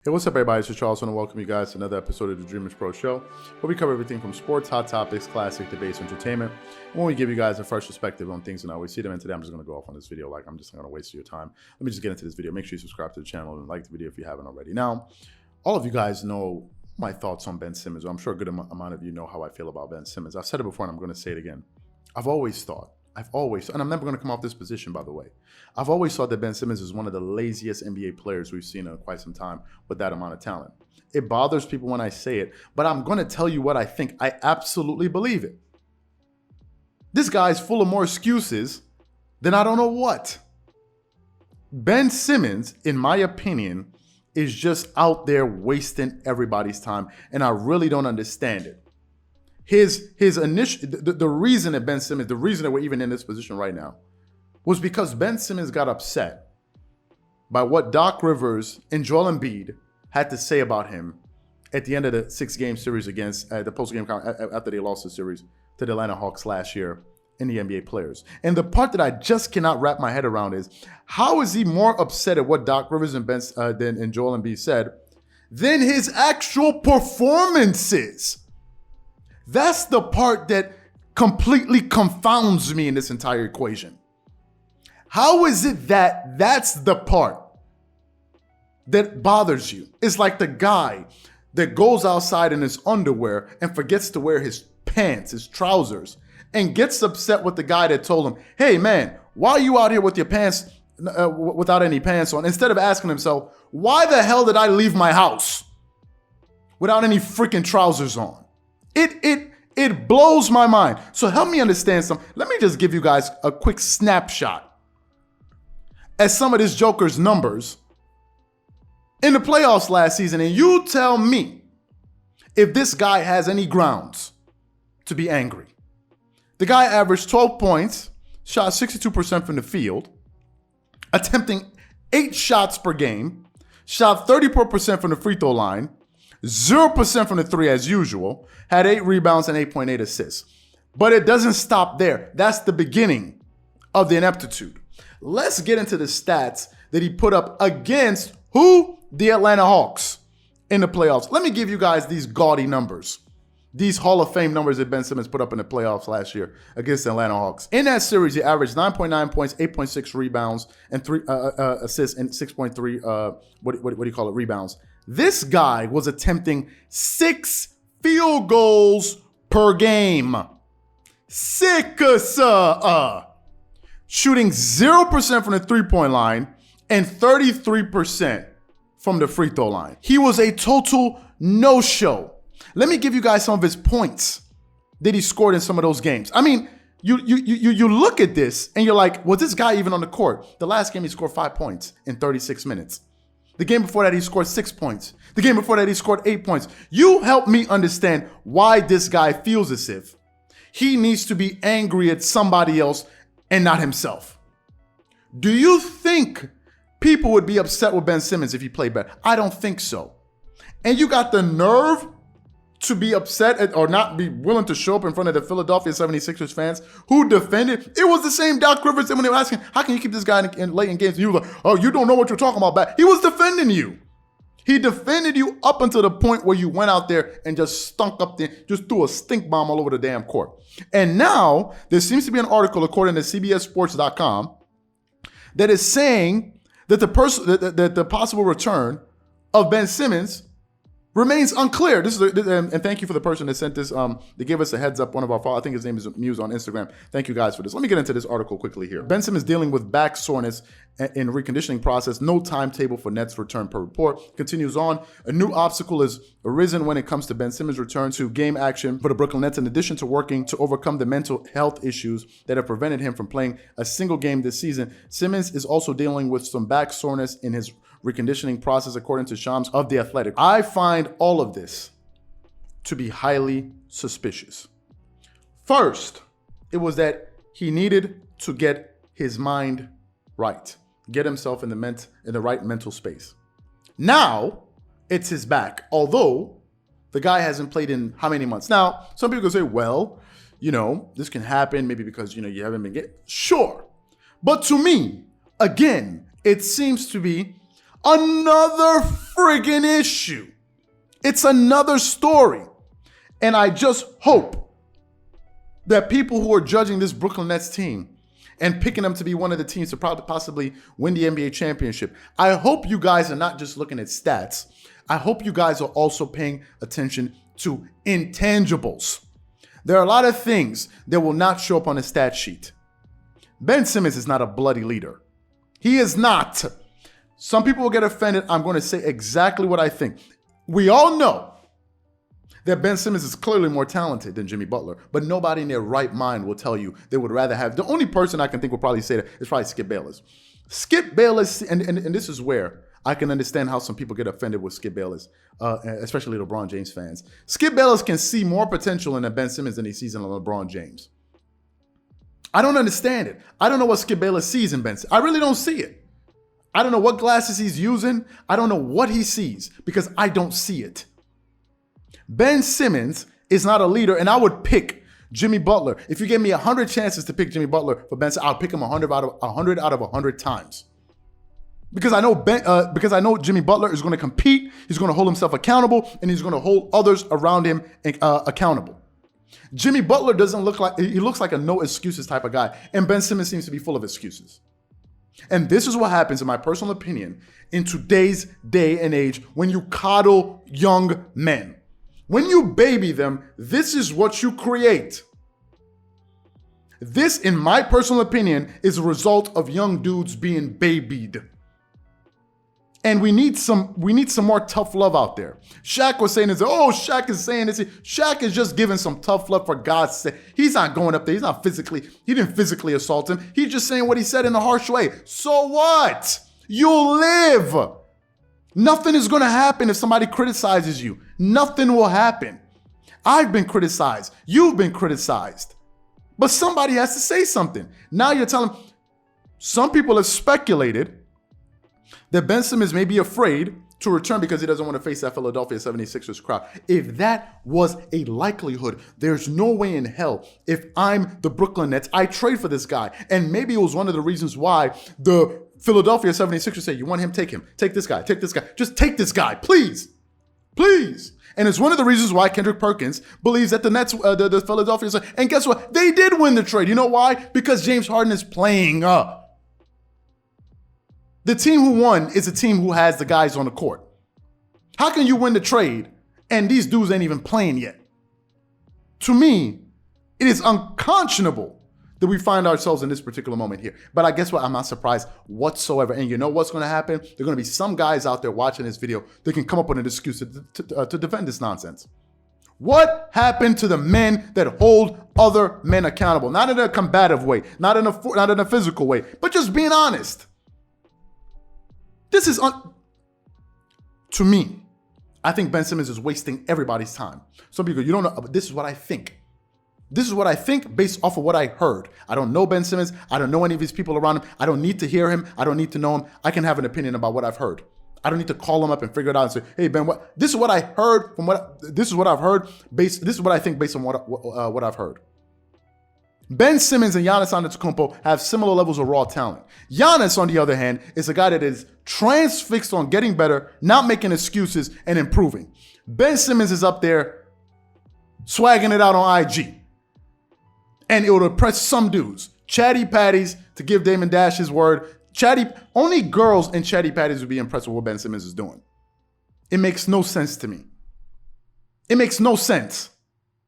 Hey, what's up, everybody? It's Charles, and I welcome you guys to another episode of the Dreamerspro Show, where we cover everything from sports, hot topics, classic debates, entertainment, and when we give you guys a fresh perspective on things and how we see them. And today I'm just going to go off on this video like I'm just not going to waste your time. Let me just get into this video. Make sure you subscribe to the channel and like the video if you haven't already. Now, all of you guys know my thoughts on Ben Simmons. I'm sure a good amount of you know how I feel about Ben Simmons. I've said it before and I'm going to say it again. I've always thought, and I'm never going to come off this position, by the way. I've always thought that Ben Simmons is one of the laziest NBA players we've seen in quite some time with that amount of talent. It bothers people when I say it, but I'm going to tell you what I think. I absolutely believe it. This guy's full of more excuses than I don't know what. Ben Simmons, in my opinion, is just out there wasting everybody's time, and I really don't understand it. His initial, the reason that Ben Simmons, the reason that we're even in this position right now, was because Ben Simmons got upset by what Doc Rivers and Joel Embiid had to say about him at the end of the 6-game series against the post-game after they lost the series to the Atlanta Hawks last year in the NBA players. And the part that I just cannot wrap my head around is, how is he more upset at what Doc Rivers and Joel Embiid said than his actual performances? That's the part that completely confounds me in this entire equation. How is it that that's the part that bothers you? It's like the guy that goes outside in his underwear and forgets to wear his pants, his trousers, and gets upset with the guy that told him, hey man, why are you out here with your pants, without any pants on? Instead of asking himself, why the hell did I leave my house without any freaking trousers on? It blows my mind. So help me understand something. Let me just give you guys a quick snapshot at some of this Joker's numbers in the playoffs last season, and you tell me if this guy has any grounds to be angry. The guy averaged 12 points, shot 62% from the field, attempting 8 shots per game, shot 34% from the free throw line, 0% from the 3 as usual, had 8 rebounds and 8.8 assists. But it doesn't stop there. That's the beginning of the ineptitude. Let's get into the stats that he put up against who? The Atlanta Hawks in the playoffs. Let me give you guys these gaudy numbers. These Hall of Fame numbers that Ben Simmons put up in the playoffs last year against the Atlanta Hawks. In that series, he averaged 9.9 points, 8.6 rebounds, and 3 assists, and 6.3 rebounds. This guy was attempting 6 field goals per game. 6, shooting 0% from the three-point line and 33% from the free throw line. He was a total no-show. Let me give you guys some of his points that he scored in some of those games. I mean, you look at this and you're like, was this guy even on the court? The last game he scored 5 points in 36 minutes. The game before that he scored 6 points. The game before that he scored 8 points. You help me understand why this guy feels as if he needs to be angry at somebody else and not himself. Do you think people would be upset with Ben Simmons if he played better? I don't think so. And you got the nerve to be upset at, or not be willing to show up in front of the Philadelphia 76ers fans who defended. It was the same Doc Rivers when they were asking, how can you keep this guy in late in games? And you were like, oh, you don't know what you're talking about back. He was defending you. He defended you up until the point where you went out there and just stunk up there, just threw a stink bomb all over the damn court. And now there seems to be an article, according to CBSSports.com, that is saying that the possible return of Ben Simmons remains unclear. And thank you for the person that sent this. They gave us a heads up. One of our followers, I think his name is Muse on Instagram. Thank you guys for this. Let me get into this article quickly here. Ben Simmons dealing with back soreness in reconditioning process. No timetable for Nets return per report. Continues on. A new obstacle has arisen when it comes to Ben Simmons' return to game action for the Brooklyn Nets. In addition to working to overcome the mental health issues that have prevented him from playing a single game this season, Simmons is also dealing with some back soreness in his reconditioning process, according to Shams of The Athletic. I find all of this to be highly suspicious. First, it was that he needed to get his mind right, get himself in the right mental space. Now, it's his back, although the guy hasn't played in how many months? Now, some people can say, well, this can happen maybe because, you haven't been getting, sure. But to me, again, it seems to be Another friggin' issue. It's another story. And I just hope that people who are judging this Brooklyn Nets team and picking them to be one of the teams to possibly win the NBA championship, I hope you guys are not just looking at stats. I hope you guys are also paying attention to intangibles. There are a lot of things that will not show up on a stat sheet. Ben Simmons is not a bloody leader. He is not. Some people will get offended. I'm going to say exactly what I think. We all know that Ben Simmons is clearly more talented than Jimmy Butler, but nobody in their right mind will tell you they would rather have. The only person I can think will probably say that is probably Skip Bayless. Skip Bayless, and this is where I can understand how some people get offended with Skip Bayless, especially LeBron James fans. Skip Bayless can see more potential in a Ben Simmons than he sees in a LeBron James. I don't understand it. I don't know what Skip Bayless sees in Ben Simmons. I really don't see it. I don't know what glasses he's using. I don't know what he sees because I don't see it. Ben Simmons is not a leader, and I would pick Jimmy Butler. If you gave me 100 chances to pick Jimmy Butler for Ben Simmons, I'll pick him 100 out of 100 times. Because I know Jimmy Butler is going to compete, he's going to hold himself accountable, and he's going to hold others around him accountable. Jimmy Butler doesn't look like, he looks like a no excuses type of guy, and Ben Simmons seems to be full of excuses. And this is what happens, in my personal opinion, in today's day and age when you coddle young men. When you baby them, this is what you create. This, in my personal opinion, is a result of young dudes being babied. And we need some more tough love out there. Shaq was saying this. Oh, Shaq is saying this. Shaq is just giving some tough love for God's sake. He's not going up there. He didn't physically assault him. He's just saying what he said in a harsh way. So what? You'll live. Nothing is going to happen if somebody criticizes you. Nothing will happen. I've been criticized. You've been criticized. But somebody has to say something. Now you're telling, some people have speculated that Ben Simmons may be afraid to return because he doesn't want to face that Philadelphia 76ers crowd. If that was a likelihood, there's no way in hell, if I'm the Brooklyn Nets, I trade for this guy. And maybe it was one of the reasons why the Philadelphia 76ers say, you want him, take him. Take this guy. Take this guy. Just take this guy, please. Please. And it's one of the reasons why Kendrick Perkins believes that the Nets, the Philadelphia, and guess what? They did win the trade. You know why? Because James Harden is playing up. The team who won is a team who has the guys on the court. How can you win the trade and these dudes ain't even playing yet? To me, it is unconscionable that we find ourselves in this particular moment here. But I guess what? I'm not surprised whatsoever. And you know what's going to happen? There are going to be some guys out there watching this video that can come up with an excuse to defend this nonsense. What happened to the men that hold other men accountable? Not in a combative way, not in a physical way, but just being honest. This is, to me, I think Ben Simmons is wasting everybody's time. Some people, you don't know, but this is what I think. This is what I think based off of what I heard. I don't know Ben Simmons. I don't know any of these people around him. I don't need to hear him. I don't need to know him. I can have an opinion about what I've heard. I don't need to call him up and figure it out and say, hey, Ben, this is what I heard this is what I've heard. This is what I think based on what I've heard. Ben Simmons and Giannis Antetokounmpo have similar levels of raw talent. Giannis, on the other hand, is a guy that is transfixed on getting better, not making excuses, and improving. Ben Simmons is up there swagging it out on IG. And it would impress some dudes. Chatty patties, to give Damon Dash his word. Only girls and chatty patties would be impressed with what Ben Simmons is doing. It makes no sense to me. It makes no sense.